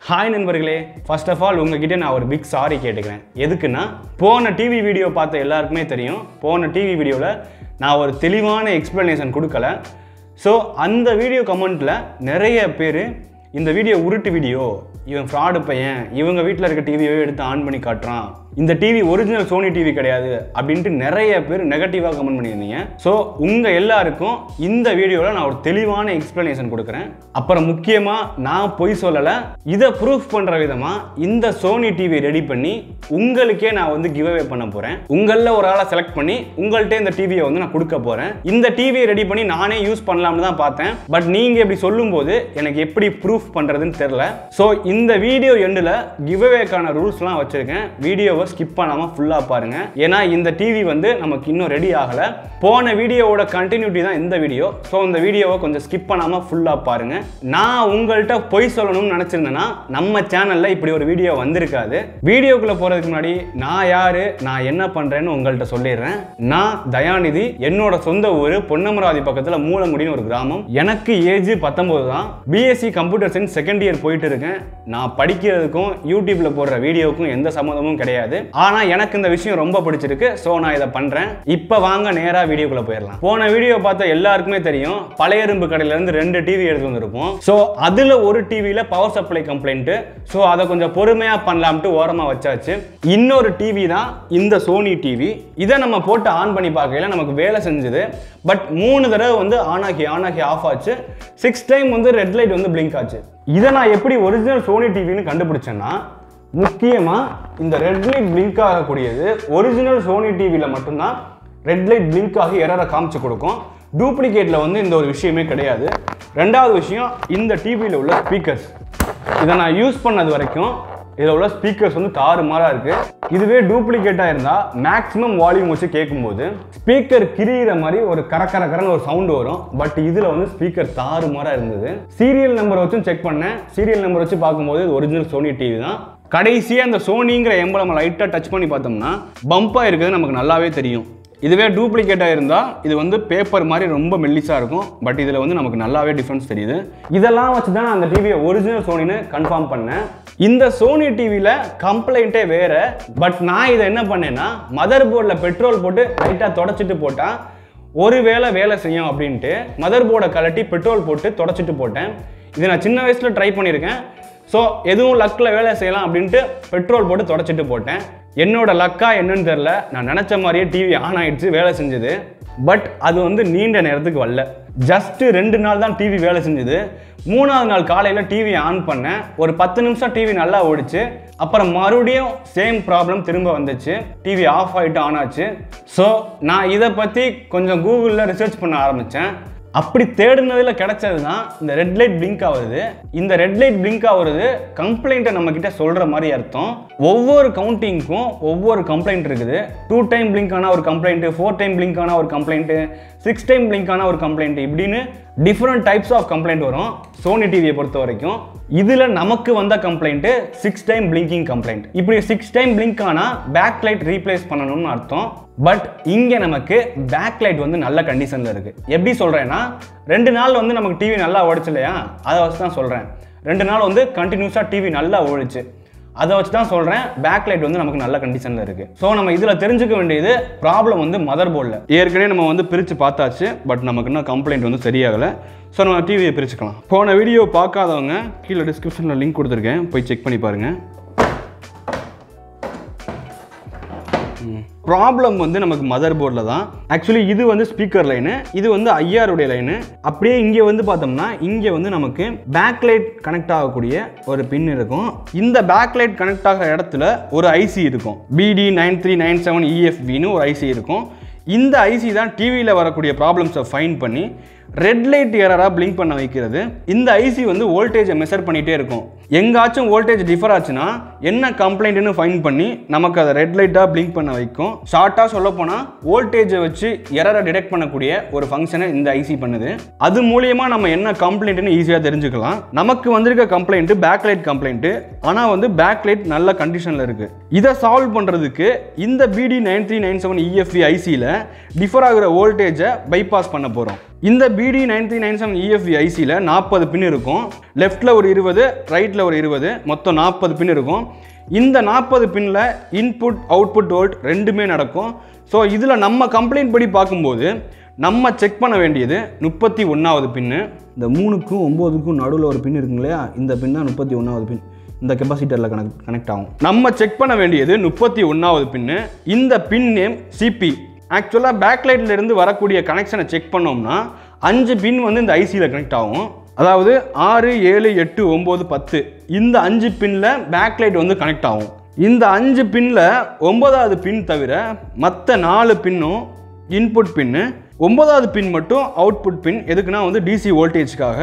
Hi நண்பர்களே, first of all உங்ககிட்ட நான் ஒரு பிக் சாரி கேட்டுக்கிறேன். எதுக்குன்னா, போன டிவி வீடியோ பார்த்த எல்லாருக்குமே தெரியும், போன டிவி வீடியோவில் நான் ஒரு தெளிவான எக்ஸ்ப்ளனேஷன் கொடுக்கல. ஸோ அந்த வீடியோ கமெண்ட்டில் நிறைய பேர் இந்த வீடியோ உருட்டு வீடியோ, இவன் ஃப்ராடு பையன், இவங்க வீட்டில் இருக்க டிவியை எடுத்து ஆன் பண்ணி காட்டுறான், இந்த டிவி ஒரிஜினல் சோனி டிவி கிடையாது அப்படின்ட்டு நிறைய பேர் நெகட்டிவாக கமெண்ட் பண்ணியிருந்தீங்க. ஸோ உங்கள் எல்லாருக்கும் இந்த வீடியோவில் நான் ஒரு தெளிவான எக்ஸ்ப்ளனேஷன் கொடுக்குறேன். அப்புறம் முக்கியமாக நான் பொய் சொல்லலை, இதை ப்ரூஃப் பண்ணுற விதமாக இந்த சோனி டிவி ரெடி பண்ணி உங்களுக்கே நான் வந்து கிவ் அவே பண்ண போகிறேன். உங்களில் ஒரு ஆளை செலக்ட் பண்ணி உங்கள்கிட்ட இந்த டிவியை வந்து நான் கொடுக்க போகிறேன். இந்த டிவியை ரெடி பண்ணி நானே யூஸ் பண்ணலாம்னு தான் பார்த்தேன். பட் நீங்கள் இப்படி சொல்லும்போது எனக்கு எப்படி ப்ரூஃப் பண்ணுறதுன்னு தெரில. ஸோ இந்த வீடியோ எண்டில் கிவ் அவேக்கான ரூல்ஸ்லாம் வச்சுருக்கேன். வீடியோவை ஸ்கிப் பண்ணாம ஃபுல்லா பாருங்க. ஏன்னா இந்த டிவி வந்து நமக்கு இன்னும் ரெடி ஆகல. போன வீடியோவோட கண்டினியூட்டி தான் இந்த வீடியோ. ஸோ இந்த வீடியோவை கொஞ்சம் ஸ்கிப் பண்ணாம ஃபுல்லா பாருங்க. நான் உங்கள்கிட்ட பொய் சொல்லணும்னு நினைச்சிருந்தேன்னா நம்ம சேனல்ல இப்படி ஒரு வீடியோ வந்திருக்காது. வீடியோக்குள்ள போறதுக்கு முன்னாடி நான் யாரு, நான் என்ன பண்றேன்னு உங்கள்கிட்ட சொல்லிடுறேன். நான் தயாநிதி. என்னோட சொந்த ஊர் பொன்னமராவதி பக்கத்துல மூலங்குடின்னு ஒரு கிராமம். எனக்கு ஏஜ் 19 தான். BSc computer science second year போயிட்டு இருக்கேன். நான் படிக்கிறதுக்கும் யூடியூப்ல போடுற வீடியோவுக்கும் எந்த சம்மந்தமும் கிடையாது. ஆனா எனக்கு இந்த விஷயம் ரொம்ப பிடிச்சிருக்கு. சோ நான் இதை பண்றேன். இப்ப வாங்க நேரா வீடியோக்குள்ள போயிடலாம். போன வீடியோ பார்த்த எல்லாருக்குமே தெரியும், பழைய இரும்பு கடையில இருந்து 2 டிவி எடுத்து வந்திருப்போம். சோ அதுல ஒரு டிவில பவர் சப்ளை கம்ப்ளைண்ட். சோ அதை கொஞ்சம் பொறுமையா பண்ணலாம்ட்டு ஓரமா வச்சாச்சு. இன்னொரு டிவி தான் இந்த சோனி டிவி. இதை நம்ம போட்டு ஆன் பண்ணி பார்க்கல நமக்கு வேலை செஞ்சது. பட் 3 தடவை வந்து ஆன் ஆகி ஆஃப் ஆச்சு. 6 டைம் வந்து ரெட் லைட் வந்து பிளிங்க் ஆச்சு. இதை நான் எப்படி ஒரிஜினல் சோனி டிவின்னு கண்டுபிடிச்சேன்னா, முக்கியமா இந்த ரெட் லைட் பிளிங்க் ஆகக்கூடியது ஒரிஜினல் சோனி டிவியில் மட்டும்தான் ரெட் லைட் பிளிங்க் ஆகி எரரை காமிச்சு கொடுக்கும். டூப்ளிகேட்ல வந்து இந்த ஒரு விஷயமே கிடையாது. ரெண்டாவது விஷயம், இந்த டிவியில் உள்ள ஸ்பீக்கர்ஸ். இதை நான் யூஸ் பண்ணது வரைக்கும் இதில் உள்ள ஸ்பீக்கர்ஸ் வந்து தாறுமாறா இருக்கு. இதுவே டூப்ளிகேட்டா இருந்தா மேக்ஸிமம் வால்யூம் வச்சு கேட்கும்போது ஸ்பீக்கர் கிரியிற மாதிரி ஒரு கரன்னு ஒரு சவுண்ட் வரும். பட் இதுல வந்து ஸ்பீக்கர் தாறுமாறா இருந்தது. சீரியல் நம்பர் வச்சும் செக் பண்ணேன். சீரியல் நம்பர் வச்சு பார்க்கும்போது இது ஒரிஜினல் சோனி டிவி தான். கடைசியாக அந்த சோனிங்கிற எம்பளம் லைட்டாக டச் பண்ணி பார்த்தோம்னா பம்பாக இருக்குது நமக்கு நல்லாவே தெரியும். இதுவே டூப்ளிகேட்டாக இருந்தால் இது வந்து பேப்பர் மாதிரி ரொம்ப மெல்லிஸாக இருக்கும். பட் இதில் வந்து நமக்கு நல்லாவே டிஃப்ரென்ஸ் தெரியுது. இதெல்லாம் வச்சு தான் அந்த டிவியை ஒரிஜினல் சோனின்னு கன்ஃபார்ம் பண்ணேன். இந்த சோனி டிவியில் கம்ப்ளைண்ட்டே வேறு. பட் நான் இதை என்ன பண்ணேன்னா, மதர் போர்டில் பெட்ரோல் போட்டு லைட்டாக தொடச்சிட்டு போட்டால் ஒருவேளை வேலை செய்யும் அப்படின்ட்டு மதர் போர்டை கலட்டி பெட்ரோல் போட்டு தொடச்சிட்டு போட்டேன். இதை நான் சின்ன வயசில் ட்ரை பண்ணியிருக்கேன். ஸோ எதுவும் லக்கில் வேலை செய்யலாம் அப்படின்ட்டு பெட்ரோல் போட்டு தொடச்சிட்டு போட்டேன். என்னோட லக்கா என்னன்னு தெரில, நான் நினச்ச மாதிரியே டிவி ஆன் ஆகிடுச்சு, வேலை செஞ்சுது. பட் அது வந்து நீண்ட நேரத்துக்கு வரல. ஜஸ்ட்டு 2 நாள் தான் டிவி வேலை செஞ்சுது. 3ஆவது நாள் காலையில் டிவி ஆன் பண்ணேன். ஒரு 10 நிமிஷம் டிவி நல்லா ஓடிச்சு. அப்புறம் மறுபடியும் சேம் ப்ராப்ளம் திரும்ப வந்துச்சு. டிவி ஆஃப் ஆகிட்டு ஆன் ஆச்சு. ஸோ நான் இதை பற்றி கொஞ்சம் கூகுளில் ரிசர்ச் பண்ண ஆரம்பித்தேன். அப்படி தேடுனதில் கிடைச்சது தான் இந்த ரெட் லைட் பிளிங்க் ஆகுது. இந்த ரெட் லைட் பிளிங்க் ஆகுறது கம்ப்ளைண்ட்டை நம்ம கிட்ட சொல்கிற மாதிரி அர்த்தம். ஒவ்வொரு கவுண்டிங்க்கும் ஒவ்வொரு கம்ப்ளைண்ட் இருக்குது. 2 டைம் பிளிங்க் ஆன ஒரு கம்ப்ளைண்ட், 4 டைம் பிளிங்க் ஆன ஒரு கம்ப்ளைண்ட், 6 டைம் பிளிங்க் ஆன ஒரு கம்ப்ளைண்ட், இப்படின்னு டிஃப்ரெண்ட் டைப்ஸ் ஆஃப் கம்ப்ளைண்ட் வரும் சோனி டிவியை பொறுத்த வரைக்கும். இதில் நமக்கு வந்த கம்ப்ளைண்ட் 6 டைம் பிளிங்கிங் கம்ப்ளைண்ட். இப்படி 6 டைம் பிளிங்க் ஆனால் பேக் லைட் ரீப்ளேஸ் பண்ணணும்னு அர்த்தம். பட் இங்கே நமக்கு பேக் லைட் வந்து நல்ல கண்டிஷனில் இருக்குது. எப்படி சொல்கிறேன்னா, 2 நாள் வந்து நமக்கு டிவி நல்லா ஓடிச்சு இல்லையா, அதை வச்சு தான் சொல்கிறேன். 2 நாள் வந்து கண்டினியூஸாக டிவி நல்லா ஓடிச்சு, அதை வச்சு தான் சொல்கிறேன். பேக் லைட் வந்து நமக்கு நல்ல கண்டிஷனில் இருக்குது. ஸோ நம்ம இதில் தெரிஞ்சுக்க வேண்டியது ப்ராப்ளம் வந்து மதர் போர்டில். ஏற்கனவே நம்ம வந்து பிரித்து பார்த்தாச்சு. பட் நமக்கு இன்னும் கம்ப்ளைண்ட் வந்து சரியாகலை. ஸோ நம்ம டிவியை பிரிச்சுக்கலாம். போன வீடியோ பார்க்காதவங்க கீழே டிஸ்கிரிப்ஷனில் லிங்க் கொடுத்துருக்கேன், போய் செக் பண்ணி பாருங்கள். ப்ராப்ளம் வந்து நமக்கு மதர் போர்டில் தான். ஆக்சுவலி இது வந்து ஸ்பீக்கர் லைனு, இது வந்து ஐஆருடைய லைனு. அப்படியே இங்கே வந்து பார்த்தோம்னா இங்கே வந்து நமக்கு பேக் லைட் கனெக்ட் ஆகக்கூடிய ஒரு பின் இருக்கும். இந்த பேக் லைட் கனெக்ட் ஆகிற இடத்துல ஒரு ஐசி இருக்கும். BD9397EFVன்னு ஒரு ஐசி இருக்கும். இந்த ஐசி தான் டிவியில் வரக்கூடிய ப்ராப்ளம்ஸை ஃபைண்ட் பண்ணி ரெட் லைட் எரராக பிளிங்க் பண்ண வைக்கிறது. இந்த ஐசி வந்து வோல்டேஜை மெஷர் பண்ணிகிட்டே இருக்கும். எங்காச்சும் வோல்டேஜ் டிஃபர் ஆச்சுன்னா என்ன கம்ப்ளைண்ட்னு ஃபைண்ட் பண்ணி நமக்கு அதை ரெட் லைட்டாக பிளிங்க் பண்ண வைக்கும். ஷார்ட்டாக சொல்ல போனால் வோல்டேஜை வச்சு எரரை டிடெக்ட் பண்ணக்கூடிய ஒரு ஃபங்க்ஷனை இந்த ஐசி பண்ணுது. அது மூலியமாக நம்ம என்ன கம்ப்ளைண்ட்னு ஈஸியாக தெரிஞ்சுக்கலாம். நமக்கு வந்திருக்க கம்ப்ளைண்ட் பேக் லைட் கம்ப்ளைண்ட். ஆனால் வந்து பேக் லைட் நல்ல கண்டிஷனில் இருக்குது. இதை சால்வ் பண்ணுறதுக்கு இந்த BD9397EFV ஐசியில் டிஃபர் ஆகிற வோல்டேஜை பைபாஸ் பண்ண போகிறோம். இந்த BD9397EFV ஐசியில் 40 பின் இருக்கும். லெஃப்டில் ஒரு 20, ரைட்டில் ரைட்டில் ஒரு 20, மொத்தம் 40 பின் இருக்கும். இந்த 40 பின்னில் இன்புட் அவுட்புட் வோல்ட் ரெண்டுமே நடக்கும். ஸோ இதில் நம்ம கம்ப்ளைண்ட் படி பார்க்கும்போது நம்ம செக் பண்ண வேண்டியது 31வது பின்னு. இந்த 3க்கும் 9க்கும் நடுவில் ஒரு பின் இருக்குங்க இல்லையா, இந்த பின் தான் 31வது பின். இந்த கெப்பாசிட்டரில் கனெக்ட் ஆகும். நம்ம செக் பண்ண வேண்டியது 31வது பின்னு. இந்த பின் நேம் சிபி. ஆக்சுவலாக பேக்லைட்ல இருந்து வரக்கூடிய கனெக்ஷனை செக் பண்ணோம்னா 5 பின் வந்து இந்த ஐசியில் கனெக்ட் ஆகும். அதாவது 6, 7, 8, 9, 10 இந்த 5 பின்ல பேக்லைட் வந்து கனெக்ட் ஆகும். இந்த 5 பின்ல 9வது பின் தவிர மற்ற 4 பின்னும் இன்புட் பின்னு, 9வது பின் மட்டும் அவுட்புட் பின். எதுக்குன்னா வந்து டிசி வோல்டேஜ்க்காக.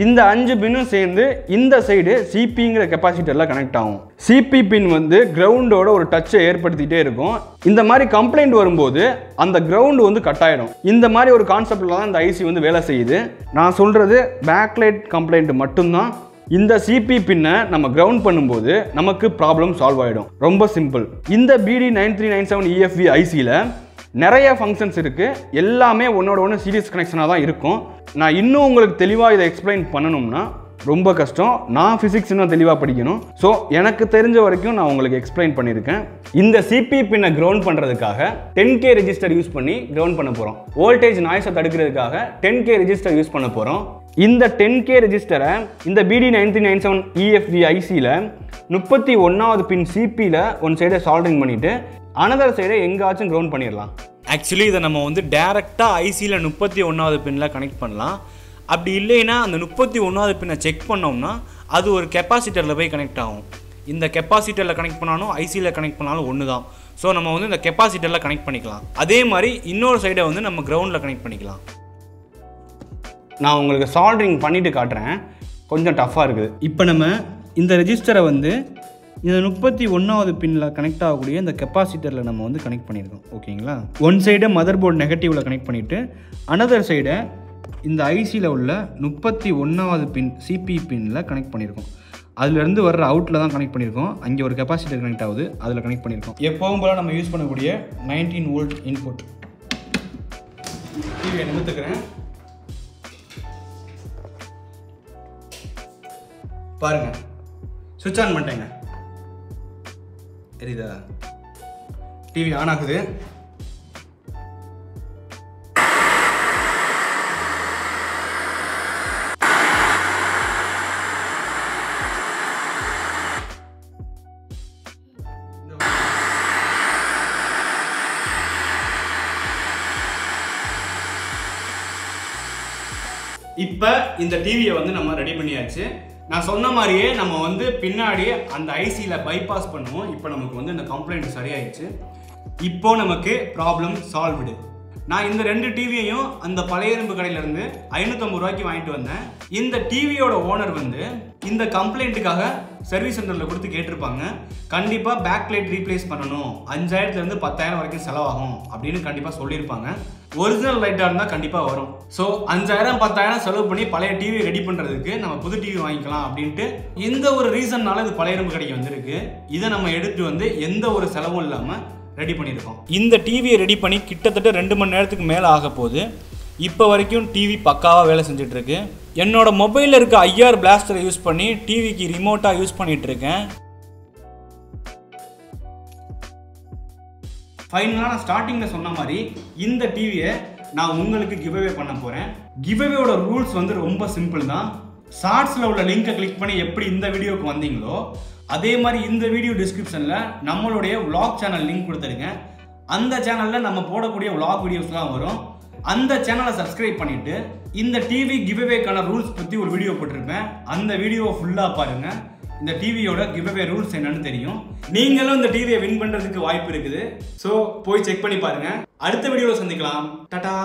இந்த 5 பின்னும் சேர்ந்து இந்த சைடு சிபிங்கிற கெப்பாசிட்டரில் கனெக்ட் ஆகும். சிபி பின் வந்து கிரவுண்டோட ஒரு டச்சை ஏற்படுத்திகிட்டே இருக்கும். இந்த மாதிரி கம்ப்ளைண்ட் வரும்போது அந்த கிரவுண்டு வந்து கட் ஆகிடும். இந்த மாதிரி ஒரு கான்செப்டில் தான் இந்த ஐசி வந்து வேலை செய்யுது. நான் சொல்கிறது பேக்லைட் கம்ப்ளைண்ட் மட்டும்தான். இந்த சிபி பின்னை நம்ம கிரவுண்ட் பண்ணும்போது நமக்கு ப்ராப்ளம் சால்வ் ஆகிடும். ரொம்ப சிம்பிள். இந்த BD9397 EFV ஐசியில் நிறைய ஃபங்க்ஷன்ஸ் இருக்குது. எல்லாமே ஒன்னோட ஒன்று சீரியஸ் கனெக்ஷனாக தான் இருக்கும். நான் இன்னும் உங்களுக்கு தெளிவாக இதை எக்ஸ்பிளைன் பண்ணணும்னா ரொம்ப கஷ்டம். நான் ஃபிசிக்ஸ் இன்னும் தெளிவாக படிக்கணும். ஸோ எனக்கு தெரிஞ்ச வரைக்கும் நான் உங்களுக்கு எக்ஸ்பிளைன் பண்ணியிருக்கேன். இந்த சிபி பின்னை கிரவுண்ட் பண்ணுறதுக்காக 10K ரெஜிஸ்டர் யூஸ் பண்ணி கிரவுண்ட் பண்ண போகிறோம். வோல்டேஜ் நாய்ஸை தடுக்கிறதுக்காக 10K ரெஜிஸ்டர் யூஸ் பண்ண போகிறோம். இந்த 10K ரெஜிஸ்டரை இந்த BD9397 EFV ஐசியில் 31வது பின் சிபியில் ஒன் சைடை சால்டரிங் பண்ணிவிட்டு அனதர் சைடை எங்காச்சும் கிரவுண்ட் பண்ணிடலாம். ஆக்சுவலி இதை நம்ம வந்து டேரெக்டாக ஐசியில் 31வது பின்னில் கனெக்ட் பண்ணலாம். அப்படி இல்லைன்னா அந்த 31வது பின்னை செக் பண்ணோம்னா அது ஒரு கெப்பாசிட்டரில் போய் கனெக்ட் ஆகும். இந்த கெப்பாசிட்டரில் கனெக்ட் பண்ணாலும் ஐசியில் கனெக்ட் பண்ணாலும் ஒன்று தான். ஸோ நம்ம வந்து இந்த கெப்பாசிட்டரில் கனெக்ட் பண்ணிக்கலாம். அதே மாதிரி இன்னொரு சைடை வந்து நம்ம கிரவுண்டில் கனெக்ட் பண்ணிக்கலாம். நான் உங்களுக்கு சால்டரிங் பண்ணிவிட்டு காட்டுறேன். கொஞ்சம் டஃப்பாக இருக்குது. இப்போ நம்ம இந்த ரெஜிஸ்டரை வந்து இந்த 31வது பின்னில் கனெக்ட் ஆகக்கூடிய இந்த கெப்பாசிட்டரில் நம்ம வந்து கனெக்ட் பண்ணியிருக்கோம். ஓகேங்களா? ஒன் சைடை மதர் போர்டு நெகட்டிவில் கனெக்ட் பண்ணிவிட்டு அனதர் சைடை இந்த ஐசியில் உள்ள 31வது பின் சிபி பின்னில் கனெக்ட் பண்ணியிருக்கோம். அதுலேருந்து வர்ற அவுட்டில் தான் கனெக்ட் பண்ணியிருக்கோம். அங்கே ஒரு கெப்பாசிட்டர் கனெக்ட் ஆகுது, அதில் கனெக்ட் பண்ணியிருக்கோம். எப்பவும் போல் நம்ம யூஸ் பண்ணக்கூடிய 19 வோல்ட் இன்புட். டிவியை நிமித்துக்கிறேன். பாருங்கள், சுவிட்ச் ஆன் பண்ணிட்டேங்க. தெரியுதா? டிவி ஆன் ஆகுது. இப்போ இந்த டிவியை வந்து நம்ம ரெடி பண்ணியாச்சு. நான் சொன்ன மாதிரியே நம்ம வந்து பின்னாடியே அந்த ஐசியில் பைபாஸ் பண்ணுவோம். இப்போ நமக்கு வந்து இந்த கம்ப்ளைண்ட் சரியாயிடுச்சு. இப்போ நமக்கு ப்ராப்ளம் சால்வ்டு. நான் இந்த 2 டிவியையும் அந்த பழைய இரும்பு கடையிலேருந்து 550 ரூபாய்க்கு வாங்கிட்டு வந்தேன். இந்த டிவியோட ஓனர் வந்து இந்த கம்ப்ளைண்ட்டுக்காக சர்வீஸ் சென்டரில் கொடுத்து கேட்டிருப்பாங்க. கண்டிப்பாக பேக் லைட் ரீப்ளேஸ் பண்ணணும், 5000லேருந்து 10,000 வரைக்கும் செலவாகும் அப்படின்னு கண்டிப்பாக சொல்லியிருப்பாங்க. ஒரிஜினல் லைட்டாக இருந்தால் கண்டிப்பாக வரும். ஸோ 5000 10,000 செலவு பண்ணி பழைய டிவி ரெடி பண்ணுறதுக்கு நம்ம புது டிவி வாங்கிக்கலாம் அப்படின்ட்டு இந்த ஒரு ரீசன்னால இது பழைய இரும்பு கடைக்கு வந்திருக்கு. இதை நம்ம எடுத்து வந்து எந்த ஒரு செலவும் இல்லாமல் ரெடி பண்ணியிருக்கோம். இந்த டிவியை ரெடி பண்ணி கிட்டத்தட்ட 2 மணி நேரத்துக்கு மேலே ஆக போகுது. இப்போ வரைக்கும் டிவி பக்காவாக வேலை செஞ்சிட்ருக்கு. என்னோட மொபைலில் இருக்க IR பிளாஸ்டரை யூஸ் பண்ணி டிவிக்கு ரிமோட்டாக யூஸ் பண்ணிகிட்ருக்கேன். ஃபைனலாக நான் ஸ்டார்டிங்கில் சொன்ன மாதிரி இந்த டிவியை நான் உங்களுக்கு கிவ்அவே பண்ண போகிறேன். கிவ்அவேயோட ரூல்ஸ் வந்து ரொம்ப சிம்பிள் தான். ஷார்ட்ஸில் உள்ள லிங்கை கிளிக் பண்ணி எப்படி இந்த வீடியோக்கு வந்தீங்களோ அதே மாதிரி இந்த வீடியோ டிஸ்கிரிப்ஷனில் நம்மளுடைய vlog சேனல் லிங்க் கொடுத்துருக்கேன். அந்த சேனலில் நம்ம போடக்கூடிய vlog வீடியோஸ்லாம் வரும். அந்த சேனலை சப்ஸ்கிரைப் பண்ணிவிட்டு இந்த டிவி கிவ்அவேக்கான ரூல்ஸ் பற்றி ஒரு வீடியோ போட்டிருப்பேன். அந்த வீடியோவை ஃபுல்லாக பாருங்கள். இந்த டிவியோட கிவ்அவே ரூல்ஸ் என்னன்னு தெரியும். நீங்களும் இந்த டிவியை வின் பண்ணுறதுக்கு வாய்ப்பு இருக்குது. ஸோ போய் செக் பண்ணி பாருங்கள். அடுத்த வீடியோவில் சந்திக்கலாம். டாடா.